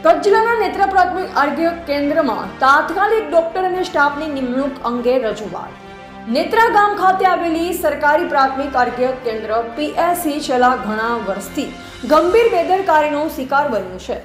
કચ્છ જિલ્લાના નેત્ર પ્રાથમિક આરોગ્ય કેન્દ્રમાં તાત્કાલિક ડોક્ટર અને સ્ટાફની નિમણૂક અંગે રજૂઆત. નેત્રા ગામ ખાતે આવેલી સરકારી પ્રાથમિક આરોગ્ય કેન્દ્ર PSC છેલ્લા ઘણા વર્ષથી ગંભીર બેદરકારીનો શિકાર બન્યું છે.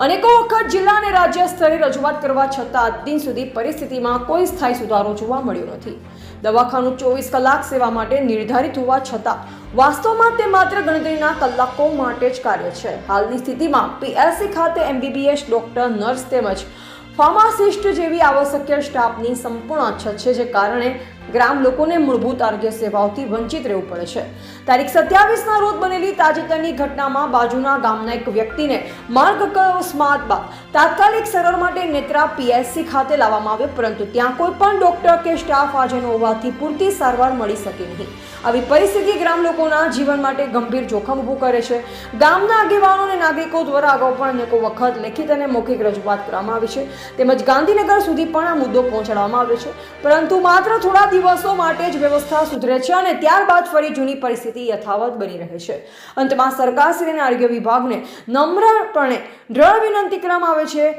અનેકો વખત જિલ્લા અને રાજ્ય સ્તરે રજૂઆત કરવા છતાં આજ દિન સુધી પરિસ્થિતિમાં કોઈ સ્થાયી સુધારો જોવા મળ્યો નથી. દવાખાનું 24 કલાક સેવા માટે નિર્ધારિત હોવા છતાં વાસ્તવમાં તે માત્ર ગણતરીના કલાકો માટે જ કાર્ય છે. હાલની સ્થિતિમાં PSC ખાતે MBBS ડોક્ટર, નર્સ તેમજ ફાર્માસિસ્ટ જેવી આવશ્યક સ્ટાફની સંપૂર્ણ અછત છે, જે કારણે ગ્રામ લોકોને મૂળભૂત આરોગ્ય સેવાઓથી વંચિત રહેવું પડે છે. તારીખ 27ના રોજ બનેલી તાજેતરની ઘટનામાં બાજુના ગામના એક વ્યક્તિને માર્ગ અકસ્માત બાદ તાત્કાલિક સારવાર માટે નેત્રા PSC ખાતે લાવવામાં આવ્યો, પરંતુ ત્યાં કોઈ પણ ડોક્ટર કે સ્ટાફ હાજર ન હોવાથી પૂરતી સારવાર મળી શકી નહીં. આવી પરિસ્થિતિ ગ્રામ લોકોના જીવન માટે ગંભીર જોખમ ઊભું કરે છે. ગામના આગેવાનો અને નાગરિકો દ્વારા અગાઉ પણ અનેકો વખત લેખિત અને મૌખિક રજૂઆત કરવામાં આવી છે, તેમજ ગાંધીનગર સુધી પણ આ મુદ્દો પહોંચાડવામાં આવ્યો છે, પરંતુ માત્ર થોડા દિવસો માટે જ વ્યવસ્થા સુધરે છે અને ત્યારબાદ ફરી જૂની પરિસ્થિતિ યથાવત બની રહે છે. અંતમાં સરકારશ્રી અને આરોગ્ય વિભાગને નમ્રપણે દ્રઢ વિનંતી કરવામાં આવે છે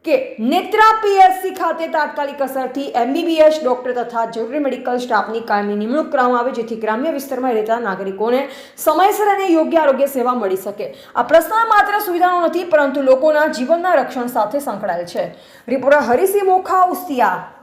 કે નેત્રા PSC ખાતે તાત્કાલિક અસરથી MBBS ડોક્ટર તથા જરૂરી મેડિકલ સ્ટાફની કાયમી નિમણૂક કરવામાં આવે, જેથી ગ્રામ્ય વિસ્તારમાં રહેતા નાગરિકોને સમયસર અને યોગ્ય આરોગ્ય સેવા મળી શકે. આ પ્રશ્ન માત્ર સુવિધાનો નથી, પરંતુ લોકોના જીવનના રક્ષણ સાથે સંકળાયેલ છે. રિપોર્ટર હરીસિંહ મોખા, ઉસ્તિયા.